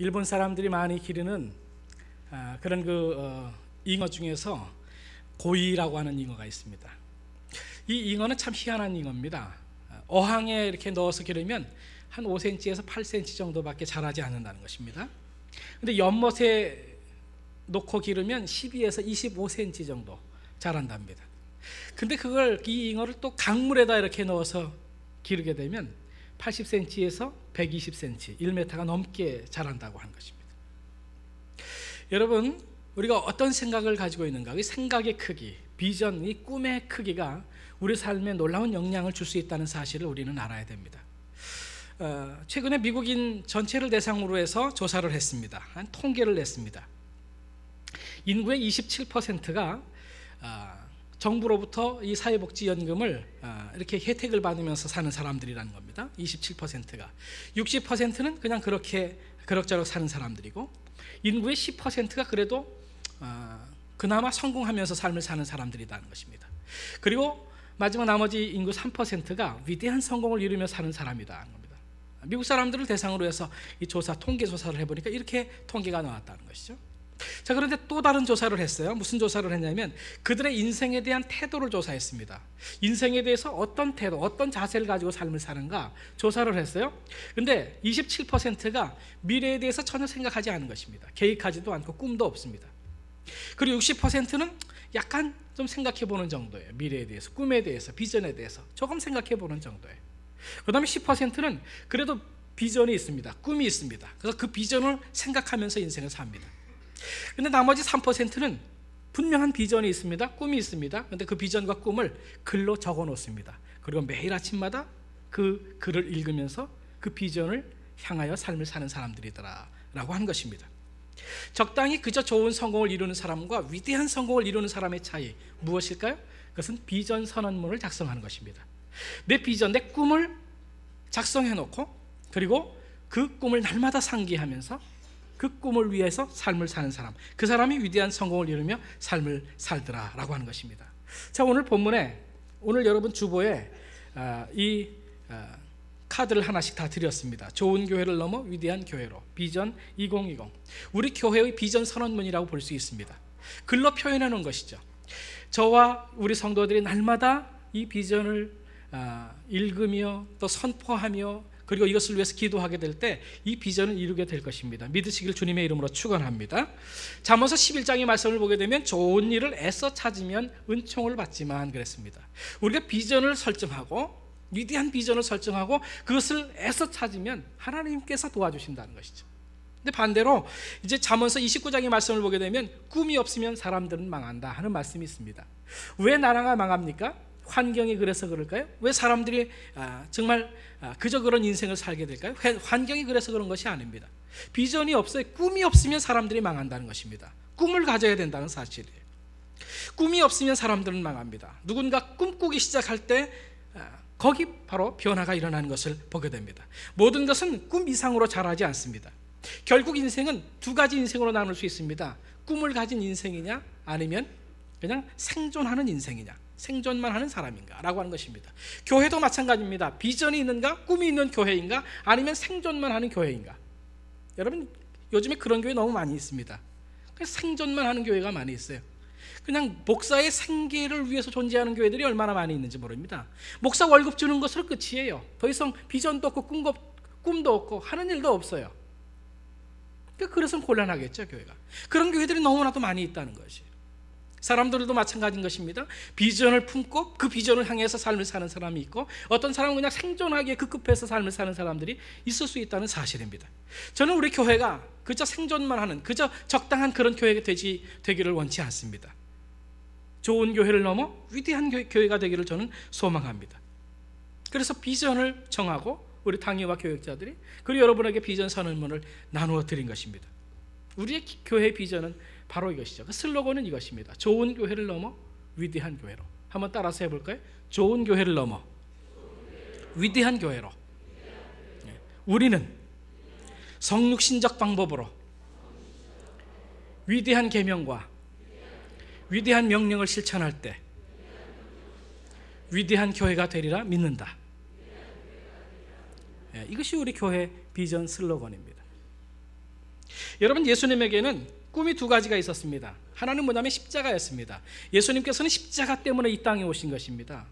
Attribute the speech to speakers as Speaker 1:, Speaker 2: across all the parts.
Speaker 1: 일본 사람들이 많이 기르는 그런 잉어 중에서 고이라고 하는 잉어가 있습니다. 이 잉어는 참 희한한 잉어입니다. 어항에 이렇게 넣어서 기르면 한 5cm에서 8cm 정도밖에 자라지 않는다는 것입니다. 근데 연못에 놓고 기르면 12에서 25cm 정도 자란답니다. 근데 이 잉어를 또 강물에다 이렇게 넣어서 기르게 되면 80cm에서 120cm, 1m가 넘게 자란다고 하는 것입니다. 여러분, 우리가 어떤 생각을 가지고 있는가? 이 생각의 크기, 비전, 이 꿈의 크기가 우리 삶에 놀라운 영향을 줄 수 있다는 사실을 우리는 알아야 됩니다. 최근에 미국인 전체를 대상으로 해서 조사를 했습니다. 한 통계를 냈습니다. 인구의 27%가 정부로부터 이 사회복지연금을 이렇게 혜택을 받으면서 사는 사람들이라는 겁니다. 27%가 60%는 그냥 그렇게 그럭저럭 사는 사람들이고, 인구의 10%가 그래도 그나마 성공하면서 삶을 사는 사람들이라는 것입니다. 그리고 마지막 나머지 인구 3%가 위대한 성공을 이루며 사는 사람이라는 겁니다. 미국 사람들을 대상으로 해서 이 통계 조사를 해보니까 이렇게 통계가 나왔다는 것이죠. 자, 그런데 또 다른 조사를 했어요. 무슨 조사를 했냐면 그들의 인생에 대한 태도를 조사했습니다. 인생에 대해서 어떤 태도, 어떤 자세를 가지고 삶을 사는가 조사를 했어요. 근데 27%가 미래에 대해서 전혀 생각하지 않은 것입니다. 계획하지도 않고 꿈도 없습니다. 그리고 60%는 약간 좀 생각해 보는 정도예요. 미래에 대해서, 꿈에 대해서, 비전에 대해서 조금 생각해 보는 정도예요. 그 다음에 10%는 그래도 비전이 있습니다. 꿈이 있습니다. 그래서 그 비전을 생각하면서 인생을 삽니다. 근데 나머지 3%는 분명한 비전이 있습니다. 꿈이 있습니다. 그런데 그 비전과 꿈을 글로 적어 놓습니다. 그리고 매일 아침마다 그 글을 읽으면서 그 비전을 향하여 삶을 사는 사람들이더라라고 하는 것입니다. 적당히 그저 좋은 성공을 이루는 사람과 위대한 성공을 이루는 사람의 차이 무엇일까요? 그것은 비전 선언문을 작성하는 것입니다. 내 비전, 내 꿈을 작성해 놓고 그리고 그 꿈을 날마다 상기하면서 그 꿈을 위해서 삶을 사는 사람, 그 사람이 위대한 성공을 이루며 삶을 살더라라고 하는 것입니다. 자, 오늘 본문에, 오늘 여러분 주보에 이 카드를 하나씩 다 드렸습니다. 좋은 교회를 넘어 위대한 교회로, 비전 2020. 우리 교회의 비전 선언문이라고 볼 수 있습니다. 글로 표현해 놓은 것이죠. 저와 우리 성도들이 날마다 이 비전을 읽으며 또 선포하며 그리고 이것을 위해서 기도하게 될 때 이 비전을 이루게 될 것입니다. 믿으시길 주님의 이름으로 축원합니다. 잠언서 11장의 말씀을 보게 되면 좋은 일을 애써 찾으면 은총을 받지만 그랬습니다. 우리가 비전을 설정하고 위대한 비전을 설정하고 그것을 애써 찾으면 하나님께서 도와주신다는 것이죠. 근데 반대로 이제 잠언서 29장의 말씀을 보게 되면 꿈이 없으면 사람들은 망한다 하는 말씀이 있습니다. 왜 나라가 망합니까? 환경이 그래서 그럴까요? 왜 사람들이 정말 그저 그런 인생을 살게 될까요? 환경이 그래서 그런 것이 아닙니다. 비전이 없어요. 꿈이 없으면 사람들이 망한다는 것입니다. 꿈을 가져야 된다는 사실이에요. 꿈이 없으면 사람들은 망합니다. 누군가 꿈꾸기 시작할 때 거기 바로 변화가 일어나는 것을 보게 됩니다. 모든 것은 꿈 이상으로 자라지 않습니다. 결국 인생은 두 가지 인생으로 나눌 수 있습니다. 꿈을 가진 인생이냐 아니면 그냥 생존하는 인생이냐, 생존만 하는 사람인가 라고 하는 것입니다. 교회도 마찬가지입니다. 비전이 있는가, 꿈이 있는 교회인가, 아니면 생존만 하는 교회인가. 여러분 요즘에 그런 교회 너무 많이 있습니다. 생존만 하는 교회가 많이 있어요. 그냥 목사의 생계를 위해서 존재하는 교회들이 얼마나 많이 있는지 모릅니다. 목사 월급 주는 것으로 끝이에요. 더 이상 비전도 없고 꿈도 없고 하는 일도 없어요. 그래서 곤란하겠죠, 교회가. 그런 교회들이 너무나도 많이 있다는 것이에요. 사람들도 마찬가지인 것입니다. 비전을 품고 그 비전을 향해서 삶을 사는 사람이 있고, 어떤 사람은 그냥 생존하기에 급급해서 삶을 사는 사람들이 있을 수 있다는 사실입니다. 저는 우리 교회가 그저 생존만 하는, 그저 적당한 그런 교회가 되기를 원치 않습니다. 좋은 교회를 넘어 위대한 교회가 되기를 저는 소망합니다. 그래서 비전을 정하고 우리 당회와 교역자들이, 그리고 여러분에게 비전 선언문을 나누어 드린 것입니다. 우리의 교회의 비전은 바로 이것이죠. 그 슬로건은 이것입니다. 좋은 교회를 넘어 위대한 교회로. 한번 따라서 해볼까요? 좋은 교회를 넘어 위대한 교회로. 우리는 성육신적 방법으로 위대한 계명과 위대한 명령을 실천할 때 위대한 교회가 되리라 믿는다. 이것이 우리 교회 비전 슬로건입니다. 여러분, 예수님에게는 꿈이 두 가지가 있었습니다. 하나는 뭐냐면 십자가였습니다. 예수님께서는 십자가 때문에 이 땅에 오신 것입니다.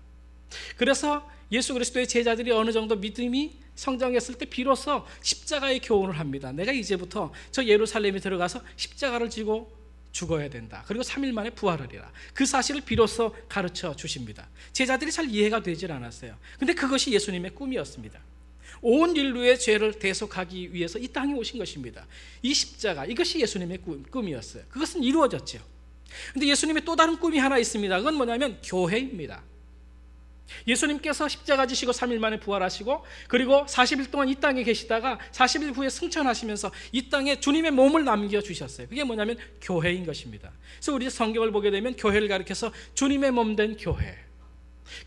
Speaker 1: 그래서 예수 그리스도의 제자들이 어느 정도 믿음이 성장했을 때 비로소 십자가의 교훈을 합니다. 내가 이제부터 저 예루살렘에 들어가서 십자가를 지고 죽어야 된다. 그리고 3일 만에 부활하리라. 그 사실을 비로소 가르쳐 주십니다. 제자들이 잘 이해가 되질 않았어요. 근데 그것이 예수님의 꿈이었습니다. 온 인류의 죄를 대속하기 위해서 이 땅에 오신 것입니다. 이 십자가, 이것이 예수님의 꿈이었어요. 그것은 이루어졌죠. 근데 예수님의 또 다른 꿈이 하나 있습니다. 그건 뭐냐면 교회입니다. 예수님께서 십자가 지시고 3일 만에 부활하시고, 그리고 40일 동안 이 땅에 계시다가 40일 후에 승천하시면서 이 땅에 주님의 몸을 남겨주셨어요. 그게 뭐냐면 교회인 것입니다. 그래서 우리 성경을 보게 되면 교회를 가리켜서 주님의 몸 된 교회,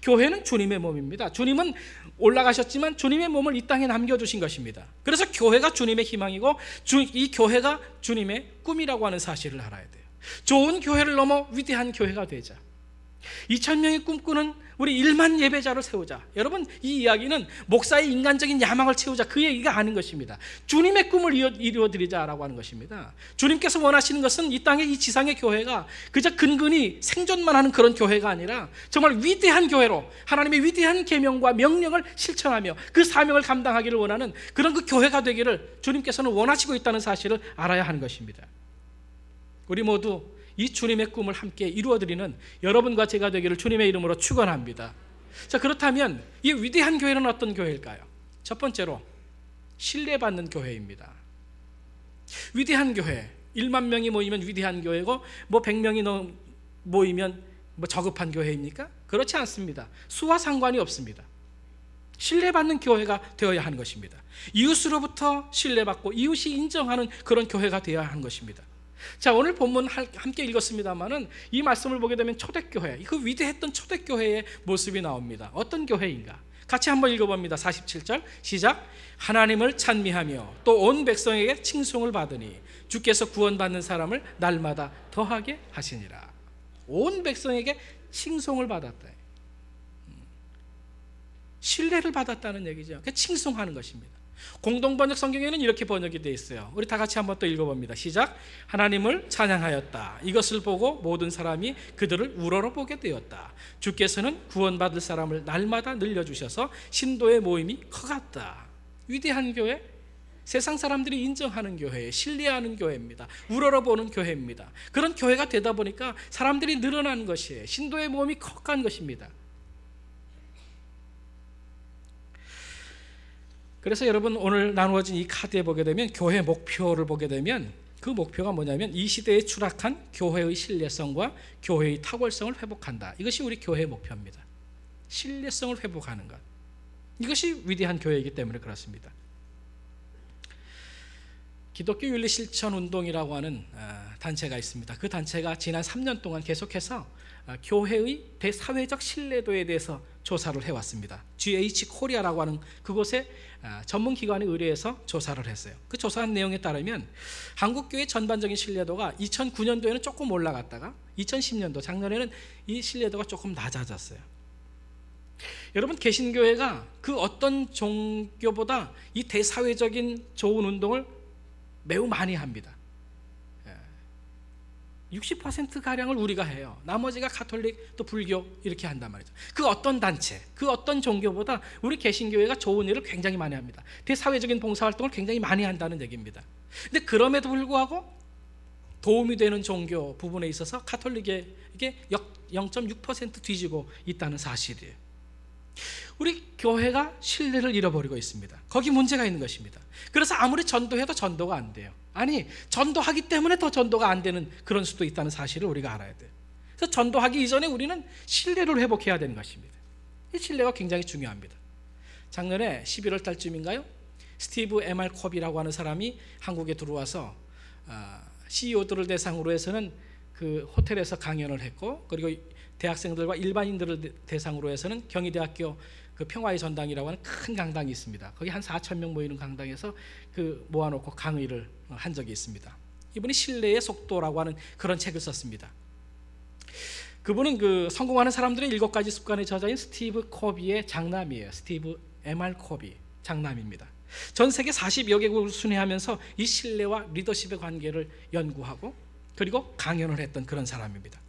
Speaker 1: 교회는 주님의 몸입니다. 주님은 올라가셨지만 주님의 몸을 이 땅에 남겨주신 것입니다. 그래서 교회가 주님의 희망이고 이 교회가 주님의 꿈이라고 하는 사실을 알아야 돼요. 좋은 교회를 넘어 위대한 교회가 되자, 2000명이 꿈꾸는 우리 1만 예배자를 세우자. 여러분, 이 이야기는 목사의 인간적인 야망을 채우자, 그 얘기가 아닌 것입니다. 주님의 꿈을 이루어드리자라고 하는 것입니다. 주님께서 원하시는 것은 이 땅의 이 지상의 교회가 그저 근근히 생존만 하는 그런 교회가 아니라 정말 위대한 교회로 하나님의 위대한 계명과 명령을 실천하며 그 사명을 감당하기를 원하는 그런 그 교회가 되기를 주님께서는 원하시고 있다는 사실을 알아야 하는 것입니다. 우리 모두 이 주님의 꿈을 함께 이루어드리는 여러분과 제가 되기를 주님의 이름으로 축원합니다. 자, 그렇다면 이 위대한 교회는 어떤 교회일까요? 첫 번째로 신뢰받는 교회입니다. 위대한 교회, 1만 명이 모이면 위대한 교회고, 뭐 100명이 모이면 뭐 저급한 교회입니까? 그렇지 않습니다. 수와 상관이 없습니다. 신뢰받는 교회가 되어야 하는 것입니다. 이웃으로부터 신뢰받고 이웃이 인정하는 그런 교회가 되어야 하는 것입니다. 자, 오늘 본문 함께 읽었습니다만은 이 말씀을 보게 되면 초대교회, 그 위대했던 초대교회의 모습이 나옵니다. 어떤 교회인가? 같이 한번 읽어봅니다. 47절 시작. 하나님을 찬미하며 또 온 백성에게 칭송을 받으니 주께서 구원받는 사람을 날마다 더하게 하시니라. 온 백성에게 칭송을 받았다. 신뢰를 받았다는 얘기죠. 칭송하는 것입니다. 공동번역 성경에는 이렇게 번역이 되어 있어요. 우리 다 같이 한번 또 읽어봅니다. 시작. 하나님을 찬양하였다. 이것을 보고 모든 사람이 그들을 우러러보게 되었다. 주께서는 구원받을 사람을 날마다 늘려주셔서 신도의 모임이 커갔다. 위대한 교회, 세상 사람들이 인정하는 교회, 신뢰하는 교회입니다. 우러러보는 교회입니다. 그런 교회가 되다 보니까 사람들이 늘어난 것이에요. 신도의 모임이 커간 것입니다. 그래서 여러분, 오늘 나누어진 이 카드에 보게 되면 교회 목표를 보게 되면 그 목표가 뭐냐면 이 시대에 추락한 교회의 신뢰성과 교회의 탁월성을 회복한다. 이것이 우리 교회의 목표입니다. 신뢰성을 회복하는 것, 이것이 위대한 교회이기 때문에 그렇습니다. 기독교 윤리 실천 운동이라고 하는 단체가 있습니다. 그 단체가 지난 3년 동안 계속해서 교회의 대사회적 신뢰도에 대해서 조사를 해왔습니다. GH 코리아라고 하는 그곳에 전문기관에 의뢰해서 조사를 했어요. 그 조사한 내용에 따르면 한국교회 전반적인 신뢰도가 2009년도에는 조금 올라갔다가 2010년도 작년에는 이 신뢰도가 조금 낮아졌어요. 여러분, 개신교회가 그 어떤 종교보다 이 대사회적인 좋은 운동을 매우 많이 합니다. 60%가량을 우리가 해요. 나머지가 가톨릭 또 불교 이렇게 한단 말이죠. 그 어떤 단체, 그 어떤 종교보다 우리 개신교회가 좋은 일을 굉장히 많이 합니다. 대사회적인 봉사활동을 굉장히 많이 한다는 얘기입니다. 근데 그럼에도 불구하고 도움이 되는 종교 부분에 있어서 가톨릭에 이게 0.6% 뒤지고 있다는 사실이에요. 우리 교회가 신뢰를 잃어버리고 있습니다. 거기 문제가 있는 것입니다. 그래서 아무리 전도해도 전도가 안 돼요. 아니, 전도하기 때문에 더 전도가 안 되는 그런 수도 있다는 사실을 우리가 알아야 돼요. 그래서 전도하기 이전에 우리는 신뢰를 회복해야 되는 것입니다. 이 신뢰가 굉장히 중요합니다. 작년에 11월 달쯤인가요? 스티브 MR 콥이라고 하는 사람이 한국에 들어와서 CEO들을 대상으로 해서는 그 호텔에서 강연을 했고, 그리고 대학생들과 일반인들을 대상으로 해서는 경희대학교 그 평화의 전당이라고 하는 큰 강당이 있습니다. 거기 한 4,000명 모이는 강당에서 그 모아놓고 강의를 한 적이 있습니다. 이분이 신뢰의 속도라고 하는 그런 책을 썼습니다. 그분은 그 성공하는 사람들의 7가지 습관의 저자인 스티브 코비의 장남이에요. 스티브 MR 코비 장남입니다. 전 세계 40여 개국을 순회하면서 이 신뢰와 리더십의 관계를 연구하고 그리고 강연을 했던 그런 사람입니다.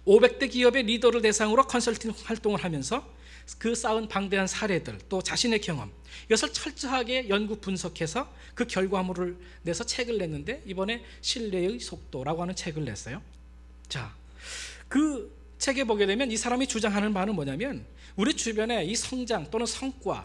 Speaker 1: 500대 기업의 리더를 대상으로 컨설팅 활동을 하면서 그 쌓은 방대한 사례들 또 자신의 경험 이것을 철저하게 연구 분석해서 그 결과물을 내서 책을 냈는데 이번에 신뢰의 속도라고 하는 책을 냈어요. 자, 그 책에 보게 되면 이 사람이 주장하는 바는 뭐냐면 우리 주변에 이 성장 또는 성과에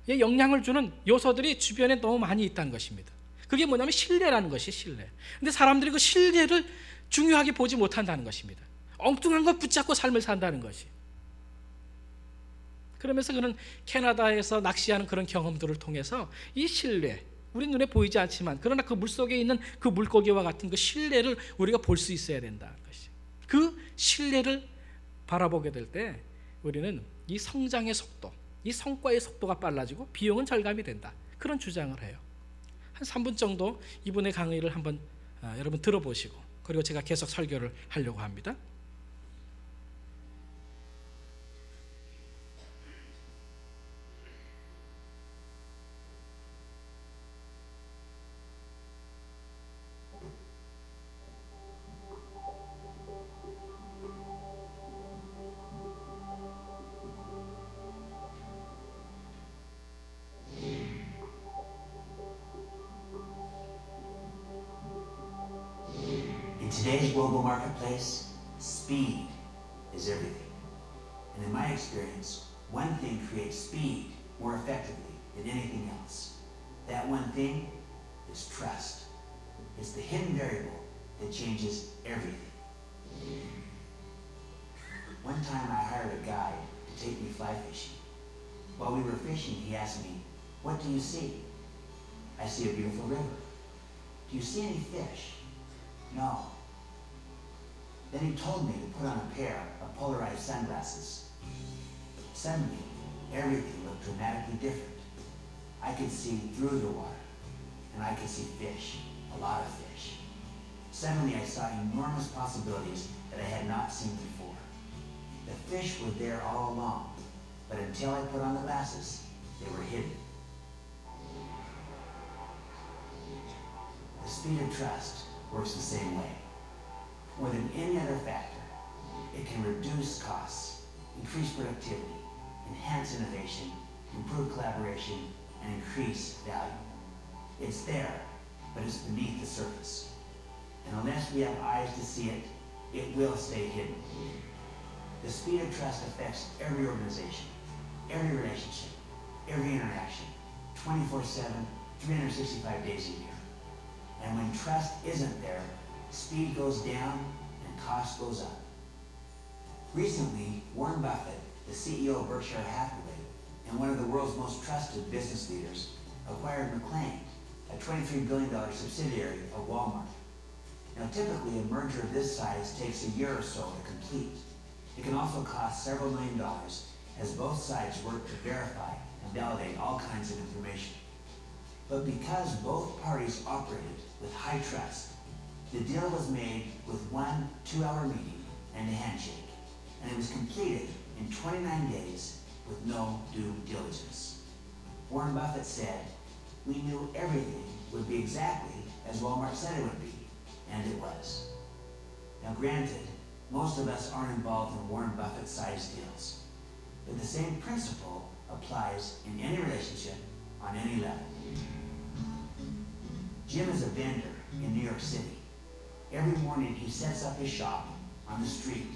Speaker 1: 영향을 주는 요소들이 주변에 너무 많이 있다는 것입니다. 그게 뭐냐면 신뢰라는 것이 신뢰. 근데 사람들이 그 신뢰를 중요하게 보지 못한다는 것입니다. 엉뚱한 것 붙잡고 삶을 산다는 것이. 그러면서 그는 캐나다에서 낚시하는 그런 경험들을 통해서 이 신뢰, 우리 눈에 보이지 않지만 그러나 그 물속에 있는 그 물고기와 같은 그 신뢰를 우리가 볼 수 있어야 된다는 것이. 그 신뢰를 바라보게 될 때 우리는 이 성장의 속도, 이 성과의 속도가 빨라지고 비용은 절감이 된다. 그런 주장을 해요. 한 3분 정도 이분의 강의를 한번 여러분 들어보시고 그리고 제가 계속 설교를 하려고 합니다.
Speaker 2: In today's global marketplace, speed is everything. And in my experience, one thing creates speed more effectively than anything else. That one thing is trust. It's the hidden variable that changes everything. One time I hired a guide to take me fly fishing. While we were fishing, he asked me, "What do you see?" "I see a beautiful river." "Do you see any fish?" "No." Then he told me to put on a pair of polarized sunglasses. Suddenly, everything looked dramatically different. I could see through the water, and I could see fish, a lot of fish. Suddenly, I saw enormous possibilities that I had not seen before. The fish were there all along, but until I put on the glasses, they were hidden. The speed of trust works the same way. More than any other factor, it can reduce costs, increase productivity, enhance innovation, improve collaboration, and increase value. It's there, but it's beneath the surface. And unless we have eyes to see it, it will stay hidden. The speed of trust affects every organization, every relationship, every interaction, 24/7, 365 days a year. And when trust isn't there, speed goes down and cost goes up. Recently, Warren Buffett, the CEO of Berkshire Hathaway and one of the world's most trusted business leaders, acquired McLane, a $23 billion subsidiary of Walmart. Now, typically, a merger of this size takes a year or so to complete. It can also cost several $1 million as both sides work to verify and validate all kinds of information. But because both parties operated with high trust, the deal was made with one 2-hour meeting and a handshake, and it was completed in 29 days with no due diligence. Warren Buffett said, "We knew everything would be exactly as Walmart said it would be," and it was. Now granted, most of us aren't involved in Warren Buffett-sized deals, but the same principle applies in any relationship on any level. Jim is a vendor in New York City. Every morning he sets up his shop on the street.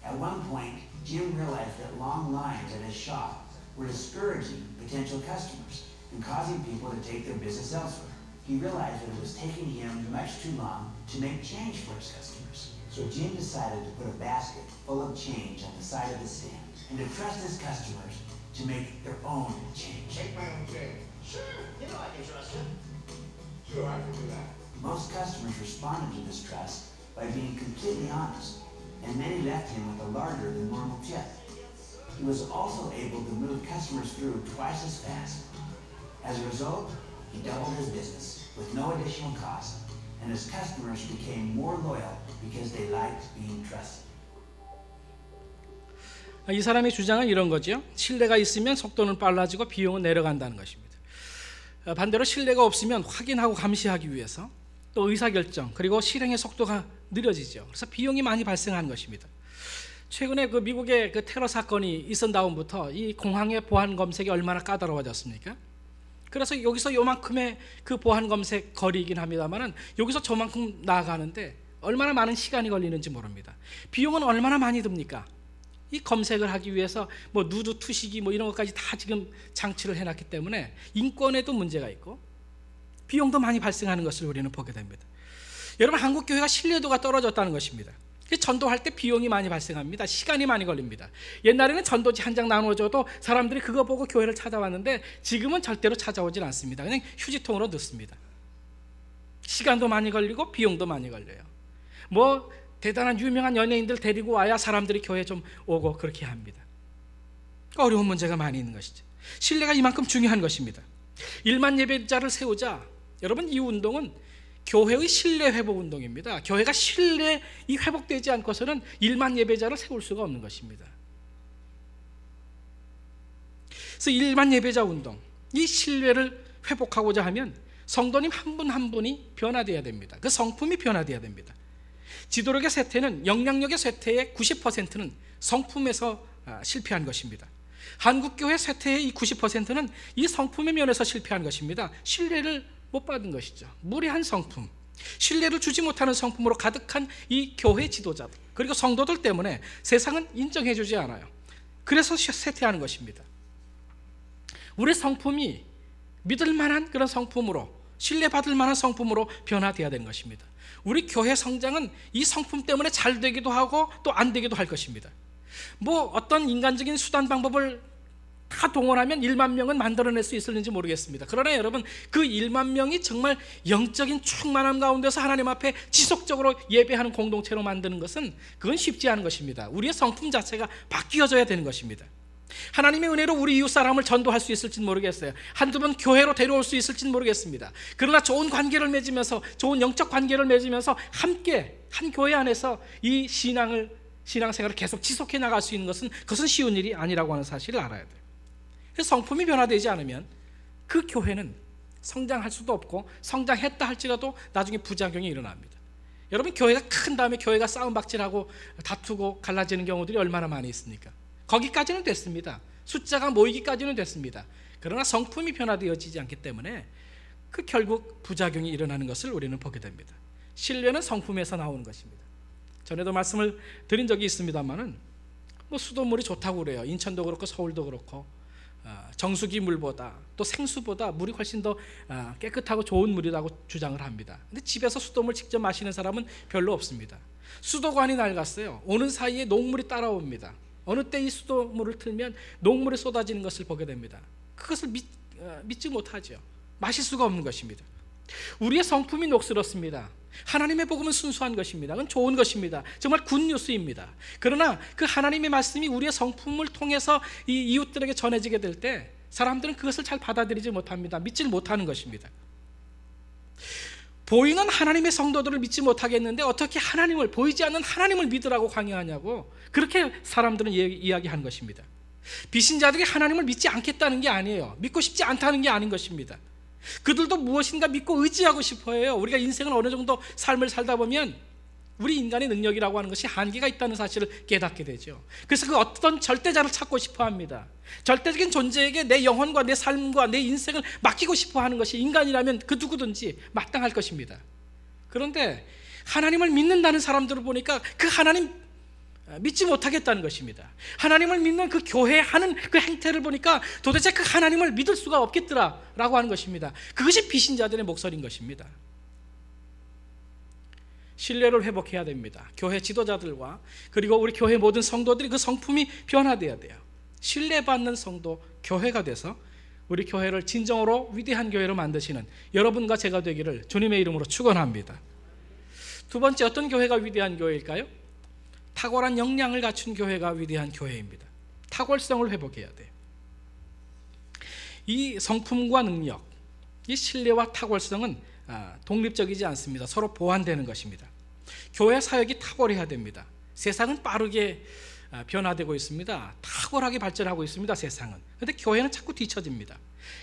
Speaker 2: At one point, Jim realized that long lines at his shop were discouraging potential customers and causing people to take their business elsewhere. He realized that it was taking him much too long to make change for his customers. So Jim decided to put a basket full of change on the side of the stand and to trust his customers to make their own change.
Speaker 3: Make my own change.
Speaker 2: Sure, you know I can trust him.
Speaker 3: Sure, I can do that.
Speaker 2: Most customers responded to this trust by being completely honest, and many left him with a larger than normal tip. He was also able to move customers through twice as fast. As a result, he doubled his business with no additional cost, and his customers became more loyal because they liked being trusted.
Speaker 1: 이 사람의 주장은 이런 거죠. 신뢰가 있으면 속도는 빨라지고 비용은 내려간다는 것입니다. 반대로 신뢰가 없으면 확인하고 감시하기 위해서 또 의사결정 그리고 실행의 속도가 느려지죠. 그래서 비용이 많이 발생하는 것입니다. 최근에 그 미국의 그 테러 사건이 있은 다음부터 이 공항의 보안 검색이 얼마나 까다로워졌습니까? 그래서 여기서 요만큼의 그 보안 검색 거리이긴 합니다만은 여기서 저만큼 나아가는데 얼마나 많은 시간이 걸리는지 모릅니다. 비용은 얼마나 많이 듭니까? 이 검색을 하기 위해서 뭐 누드 투시기 뭐 이런 것까지 다 지금 장치를 해놨기 때문에 인권에도 문제가 있고 비용도 많이 발생하는 것을 우리는 보게 됩니다. 여러분, 한국 교회가 신뢰도가 떨어졌다는 것입니다. 전도할 때 비용이 많이 발생합니다. 시간이 많이 걸립니다. 옛날에는 전도지 한 장 나눠줘도 사람들이 그거 보고 교회를 찾아왔는데 지금은 절대로 찾아오질 않습니다. 그냥 휴지통으로 넣습니다. 시간도 많이 걸리고 비용도 많이 걸려요. 뭐 대단한 유명한 연예인들 데리고 와야 사람들이 교회에 좀 오고 그렇게 합니다. 어려운 문제가 많이 있는 것이죠. 신뢰가 이만큼 중요한 것입니다. 1만 예배자를 세우자. 여러분, 이 운동은 교회의 신뢰 회복 운동입니다. 교회가 신뢰이 회복되지 않고서는 1만 예배자를 세울 수가 없는 것입니다. 그래서 1만 예배자 운동, 이 신뢰를 회복하고자 하면 성도님 한 분 한 분이 변화되어야 됩니다. 그 성품이 변화되어야 됩니다. 지도력의 쇠퇴는, 영향력의 쇠퇴의 90%는 성품에서 실패한 것입니다. 한국교회 쇠퇴의 이 90%는 이 성품의 면에서 실패한 것입니다. 신뢰를 못 받은 것이죠. 무례한 성품, 신뢰를 주지 못하는 성품으로 가득한 이 교회 지도자들 그리고 성도들 때문에 세상은 인정해 주지 않아요. 그래서 쇠퇴하는 것입니다. 우리 성품이 믿을 만한 그런 성품으로, 신뢰받을 만한 성품으로 변화되어야 되는 것입니다. 우리 교회 성장은 이 성품 때문에 잘 되기도 하고 또 안 되기도 할 것입니다. 뭐 어떤 인간적인 수단 방법을 다 동원하면 1만 명은 만들어낼 수 있을는지 모르겠습니다. 그러나 여러분, 그 1만 명이 정말 영적인 충만함 가운데서 하나님 앞에 지속적으로 예배하는 공동체로 만드는 것은 그건 쉽지 않은 것입니다. 우리의 성품 자체가 바뀌어져야 되는 것입니다. 하나님의 은혜로 우리 이웃 사람을 전도할 수 있을지는 모르겠어요. 한두 번 교회로 데려올 수 있을지는 모르겠습니다. 그러나 좋은 관계를 맺으면서, 좋은 영적 관계를 맺으면서 함께 한 교회 안에서 이 신앙생활을 계속 지속해 나갈 수 있는 것은, 그것은 쉬운 일이 아니라고 하는 사실을 알아야 돼요. 성품이 변화되지 않으면 그 교회는 성장할 수도 없고, 성장했다 할지라도 나중에 부작용이 일어납니다. 여러분, 교회가 큰 다음에 교회가 싸움박질하고 다투고 갈라지는 경우들이 얼마나 많이 있습니까? 거기까지는 됐습니다. 숫자가 모이기까지는 됐습니다. 그러나 성품이 변화되어지지 않기 때문에 그 결국 부작용이 일어나는 것을 우리는 보게 됩니다. 신뢰는 성품에서 나오는 것입니다. 전에도 말씀을 드린 적이 있습니다만은 뭐 수돗물이 좋다고 그래요. 인천도 그렇고 서울도 그렇고 정수기 물보다 또 생수보다 물이 훨씬 더 깨끗하고 좋은 물이라고 주장을 합니다. 근데 집에서 수돗물 직접 마시는 사람은 별로 없습니다. 수도관이 낡았어요. 오는 사이에 녹물이 따라옵니다. 어느 때 이 수돗물을 틀면 녹물이 쏟아지는 것을 보게 됩니다. 그것을 믿지 못하죠. 마실 수가 없는 것입니다. 우리의 성품이 녹슬었습니다. 하나님의 복음은 순수한 것입니다. 그건 좋은 것입니다. 정말 굿뉴스입니다. 그러나 그 하나님의 말씀이 우리의 성품을 통해서 이 이웃들에게 전해지게 될 때 사람들은 그것을 잘 받아들이지 못합니다. 믿지 못하는 것입니다. 보이는 하나님의 성도들을 믿지 못하겠는데 어떻게 하나님을, 보이지 않는 하나님을 믿으라고 강요하냐고, 그렇게 사람들은 이야기하는 것입니다. 비신자들이 하나님을 믿지 않겠다는 게 아니에요. 믿고 싶지 않다는 게 아닌 것입니다. 그들도 무엇인가 믿고 의지하고 싶어 해요. 우리가 인생을 어느 정도 삶을 살다 보면 우리 인간의 능력이라고 하는 것이 한계가 있다는 사실을 깨닫게 되죠. 그래서 그 어떤 절대자를 찾고 싶어 합니다. 절대적인 존재에게 내 영혼과 내 삶과 내 인생을 맡기고 싶어 하는 것이 인간이라면 그 누구든지 마땅할 것입니다. 그런데 하나님을 믿는다는 사람들을 보니까 그 하나님 믿지 못하겠다는 것입니다. 하나님을 믿는 그 교회 하는 그 행태를 보니까 도대체 그 하나님을 믿을 수가 없겠더라라고 하는 것입니다. 그것이 비신자들의 목소리인 것입니다. 신뢰를 회복해야 됩니다. 교회 지도자들과 그리고 우리 교회 모든 성도들이 그 성품이 변화되어야 돼요. 신뢰받는 성도, 교회가 돼서 우리 교회를 진정으로 위대한 교회로 만드시는 여러분과 제가 되기를 주님의 이름으로 축원합니다. 두 번째, 어떤 교회가 위대한 교회일까요? 탁월한 역량을 갖춘 교회가 위대한 교회입니다. 탁월성을 회복해야 돼요. 이 성품과 능력, 이 신뢰와 탁월성은 독립적이지 않습니다. 서로 보완되는 것입니다. 교회 사역이 탁월해야 됩니다. 세상은 빠르게 변화되고 있습니다. 탁월하게 발전하고 있습니다. 세상은. 그런데 교회는 자꾸 뒤처집니다.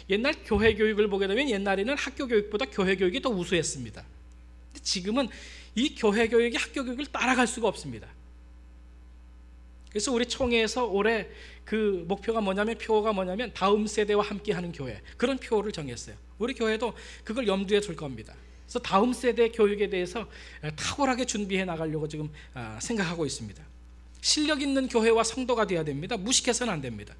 Speaker 1: 옛날 교회 교육을 보게 되면 옛날에는 학교 교육보다 교회 교육이 더 우수했습니다. 근데 지금은 이 교회 교육이 학교 교육을 따라갈 수가 없습니다. 그래서 우리 총회에서 올해 그 목표가 뭐냐면 다음 세대와 함께하는 교회, 그런 표를 정했어요. 우리 교회도 그걸 염두에 둘 겁니다. 그래서 다음 세대 교육에 대해서 탁월하게 준비해 나가려고 지금 생각하고 있습니다. 실력 있는 교회와 성도가 되어야 됩니다. 무식해서는 안 됩니다.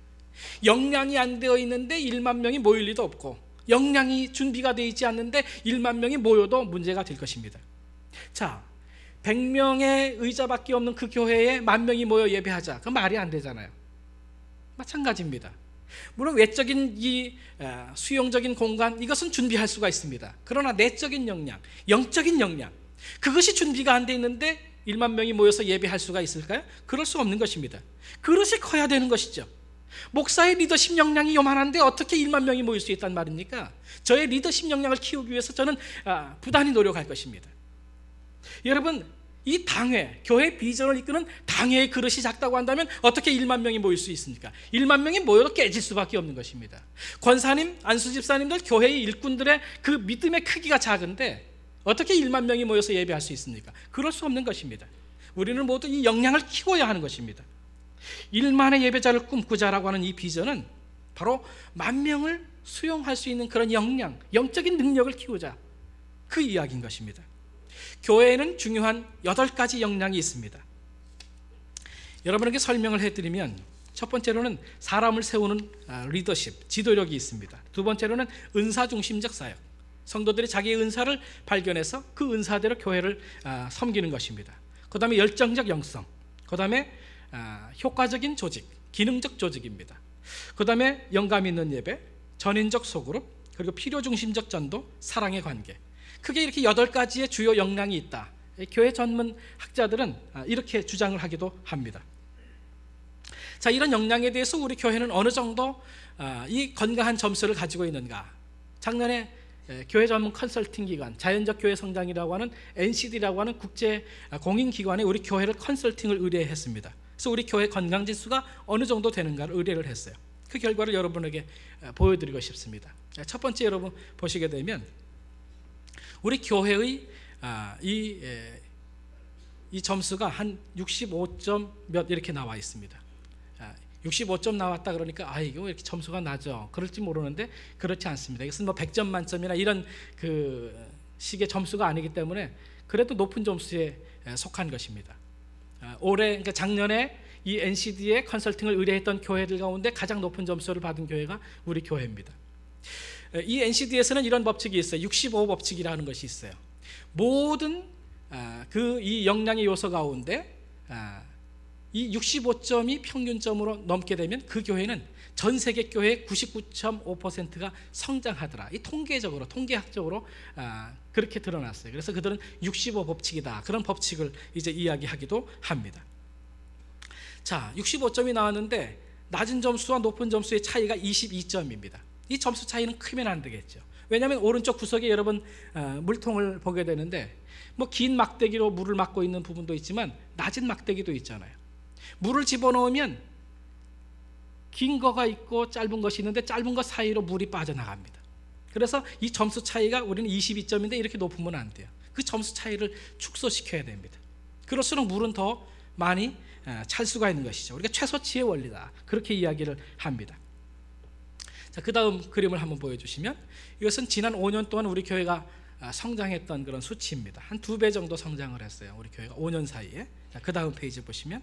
Speaker 1: 역량이 안 되어 있는데 1만 명이 모일 리도 없고, 역량이 준비가 되어 있지 않는데 1만 명이 모여도 문제가 될 것입니다. 자, 100명의 의자밖에 없는 그 교회에 10,000명이 모여 예배하자, 그 말이 안 되잖아요. 마찬가지입니다. 물론 외적인 이 수용적인 공간, 이것은 준비할 수가 있습니다. 그러나 내적인 역량, 영적인 역량, 그것이 준비가 안 돼 있는데 1만 명이 모여서 예배할 수가 있을까요? 그럴 수 없는 것입니다. 그릇이 커야 되는 것이죠. 목사의 리더십 역량이 요만한데 어떻게 1만 명이 모일 수 있단 말입니까? 저의 리더십 역량을 키우기 위해서 저는 부단히 노력할 것입니다. 여러분, 이 당회, 교회 비전을 이끄는 당회의 그릇이 작다고 한다면 어떻게 1만 명이 모일 수 있습니까? 1만 명이 모여도 깨질 수밖에 없는 것입니다. 권사님, 안수집사님들, 교회의 일꾼들의 그 믿음의 크기가 작은데 어떻게 1만 명이 모여서 예배할 수 있습니까? 그럴 수 없는 것입니다. 우리는 모두 이 역량을 키워야 하는 것입니다. 1만의 예배자를 꿈꾸자라고 하는 이 비전은 바로 10,000명을 수용할 수 있는 그런 역량, 영적인 능력을 키우자, 그 이야기인 것입니다. 교회에는 중요한 8가지 역량이 있습니다. 여러분에게 설명을 해드리면, 첫 번째로는 사람을 세우는 리더십, 지도력이 있습니다. 두 번째로는 은사중심적 사역, 성도들이 자기의 은사를 발견해서 그 은사대로 교회를 섬기는 것입니다. 그 다음에 열정적 영성, 그 다음에 효과적인 조직, 기능적 조직입니다. 그 다음에 영감 있는 예배, 전인적 소그룹, 그리고 필요중심적 전도, 사랑의 관계. 크게 이렇게 8가지의 주요 역량이 있다. 교회 전문 학자들은 이렇게 주장을 하기도 합니다. 자, 이런 역량에 대해서 우리 교회는 어느 정도 이 건강한 점수를 가지고 있는가? 작년에 교회 전문 컨설팅 기관, 자연적 교회 성장이라고 하는 NCD라고 하는 국제 공인기관에 우리 교회를 컨설팅을 의뢰했습니다. 그래서 우리 교회 건강지수가 어느 정도 되는가를 의뢰를 했어요. 그 결과를 여러분에게 보여드리고 싶습니다. 첫 번째, 여러분 보시게 되면 우리 교회의 이 점수가 한 65점 몇 이렇게 나와 있습니다. 65점 나왔다 그러니까 이거 왜 이렇게 점수가 낮아? 그럴지 모르는데 그렇지 않습니다. 이것은 뭐 100점 만점이나 이런 그 식의 점수가 아니기 때문에 그래도 높은 점수에 속한 것입니다. 올해, 그러니까 작년에 이 NCD의 컨설팅을 의뢰했던 교회들 가운데 가장 높은 점수를 받은 교회가 우리 교회입니다. 이 NCD에서는 이런 법칙이 있어요. 65 법칙이라는 것이 있어요. 모든 이 역량의 요소 가운데 이 65점이 평균점으로 넘게 되면 그 교회는 전 세계 교회의 99.5%가 성장하더라. 이 통계학적으로 그렇게 드러났어요. 그래서 그들은 65 법칙이다. 그런 법칙을 이제 이야기하기도 합니다. 자, 65점이 나왔는데 낮은 점수와 높은 점수의 차이가 22점입니다. 이 점수 차이는 크면 안 되겠죠. 왜냐하면 오른쪽 구석에 여러분 물통을 보게 되는데 뭐 긴 막대기로 물을 막고 있는 부분도 있지만 낮은 막대기도 있잖아요. 물을 집어넣으면 긴 거가 있고 짧은 것이 있는데 짧은 것 사이로 물이 빠져나갑니다. 그래서 이 점수 차이가 우리는 22점인데 이렇게 높으면 안 돼요. 그 점수 차이를 축소시켜야 됩니다. 그럴수록 물은 더 많이 찰 수가 있는 것이죠. 우리가 최소치의 원리다, 그렇게 이야기를 합니다. 자, 그 다음 그림을 한번 보여주시면, 이것은 지난 5년 동안 우리 교회가 성장했던 그런 수치입니다. 한 2배 정도 성장을 했어요, 우리 교회가 5년 사이에. 자, 그 다음 페이지 보시면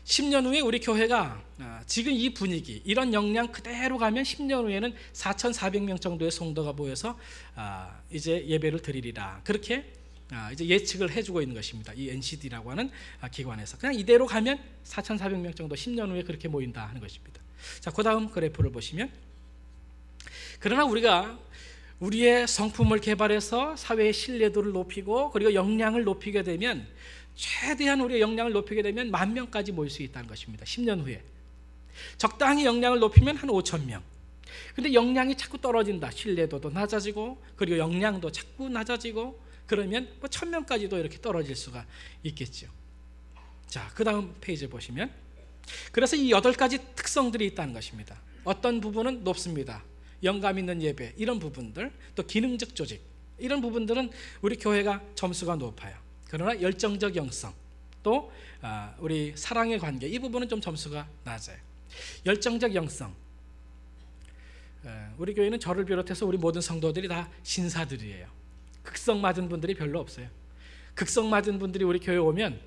Speaker 1: 10년 후에 우리 교회가 지금 이 분위기, 이런 역량 그대로 가면 10년 후에는 4,400명 정도의 성도가 모여서 이제 예배를 드리리라, 그렇게 이제 예측을 해주고 있는 것입니다. 이 NCD라고 하는 기관에서 그냥 이대로 가면 4,400명 정도 10년 후에 그렇게 모인다 하는 것입니다. 자, 그 다음 그래프를 보시면, 그러나 우리가 우리의 성품을 개발해서 사회의 신뢰도를 높이고 그리고 역량을 높이게 되면, 최대한 우리의 역량을 높이게 되면 10,000명까지 모일 수 있다는 것입니다. 10년 후에 적당히 역량을 높이면 한 5,000명. 근데 역량이 자꾸 떨어진다, 신뢰도도 낮아지고 그리고 역량도 자꾸 낮아지고 그러면 뭐 1,000명까지도 이렇게 떨어질 수가 있겠죠. 자, 그 다음 페이지 보시면, 그래서 이 8가지 특성들이 있다는 것입니다. 어떤 부분은 높습니다. 영감 있는 예배, 이런 부분들, 또 기능적 조직, 이런 부분들은 우리 교회가 점수가 높아요. 그러나 열정적 영성, 또 우리 사랑의 관계, 이 부분은 좀 점수가 낮아요. 열정적 영성, 우리 교회는 저를 비롯해서 우리 모든 성도들이 다 신사들이에요. 극성 맞은 분들이 별로 없어요. 극성 맞은 분들이 우리 교회 오면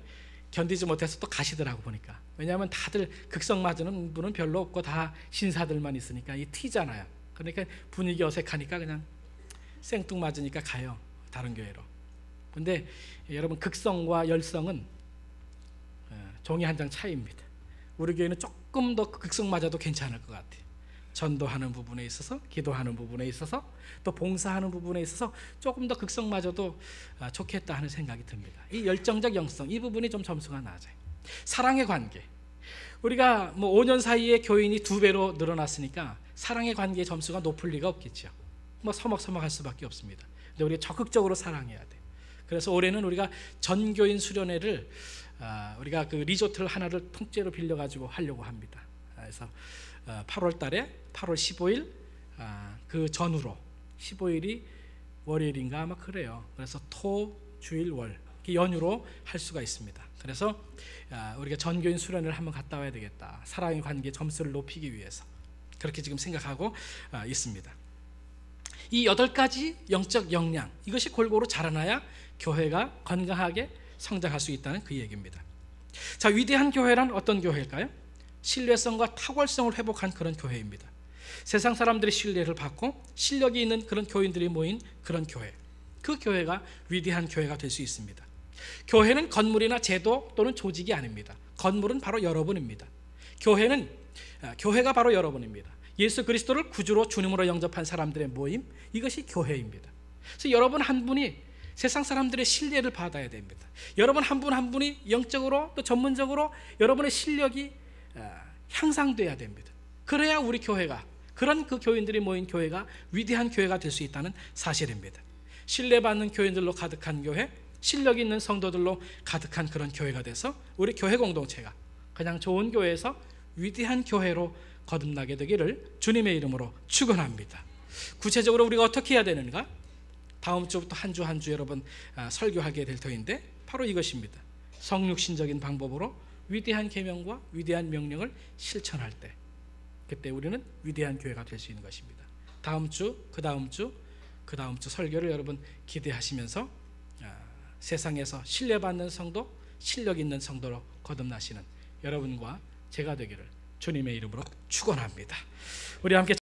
Speaker 1: 견디지 못해서 또 가시더라고 보니까. 왜냐하면 다들 극성 맞은 분은 별로 없고 다 신사들만 있으니까 이 티잖아요. 그러니까 분위기 어색하니까 그냥 생뚱맞으니까 가요, 다른 교회로. 근데 여러분, 극성과 열성은 종이 한 장 차이입니다. 우리 교회는 조금 더 극성 맞아도 괜찮을 것 같아요. 전도하는 부분에 있어서, 기도하는 부분에 있어서, 또 봉사하는 부분에 있어서 조금 더 극성 맞아도 좋겠다 하는 생각이 듭니다. 이 열정적 영성, 이 부분이 좀 점수가 낮아요. 사랑의 관계, 우리가 5년 사이에 교인이 2배로 늘어났으니까 사랑의 관계의 점수가 높을 리가 없겠죠. 서먹서먹할 수밖에 없습니다. 근데 우리가 적극적으로 사랑해야 돼요. 그래서 올해는 우리가 전교인 수련회를 우리가 그 리조트를 하나를 통째로 빌려가지고 하려고 합니다. 그래서 8월 달에 8월 15일 그 전후로, 15일이 월요일인가 아마 그래요. 그래서 토, 주일, 월 연휴로 할 수가 있습니다. 그래서 우리가 전교인 수련회를 한번 갔다 와야 되겠다. 사랑의 관계 점수를 높이기 위해서 그렇게 지금 생각하고 있습니다. 이 8가지 영적 역량, 이것이 골고루 자라나야 교회가 건강하게 성장할 수 있다는 그 얘기입니다. 자, 위대한 교회란 어떤 교회일까요? 신뢰성과 탁월성을 회복한 그런 교회입니다. 세상 사람들의 신뢰를 받고 실력이 있는 그런 교인들이 모인 그런 교회, 그 교회가 위대한 교회가 될 수 있습니다. 교회는 건물이나 제도 또는 조직이 아닙니다. 건물은 바로 여러분입니다. 교회가 바로 여러분입니다. 예수 그리스도를 구주로 주님으로 영접한 사람들의 모임, 이것이 교회입니다. 그래서 여러분 한 분이 세상 사람들의 신뢰를 받아야 됩니다. 여러분 한 분 한 분이 영적으로 또 전문적으로 여러분의 실력이 향상돼야 됩니다. 그래야 우리 교회가, 그런 그 교인들이 모인 교회가 위대한 교회가 될 수 있다는 사실입니다. 신뢰받는 교인들로 가득한 교회, 실력 있는 성도들로 가득한 그런 교회가 돼서 우리 교회 공동체가 그냥 좋은 교회에서 위대한 교회로 거듭나게 되기를 주님의 이름으로 축원합니다. 구체적으로 우리가 어떻게 해야 되는가? 다음 주부터 한 주 한 주 여러분 설교하게 될 터인데 바로 이것입니다. 성육신적인 방법으로 위대한 계명과 위대한 명령을 실천할 때, 그때 우리는 위대한 교회가 될 수 있는 것입니다. 다음 주, 그 다음 주 설교를 여러분 기대하시면서 세상에서 신뢰받는 성도, 실력 있는 성도로 거듭나시는 여러분과 제가 되기를 주님의 이름으로 축원합니다. 우리 함께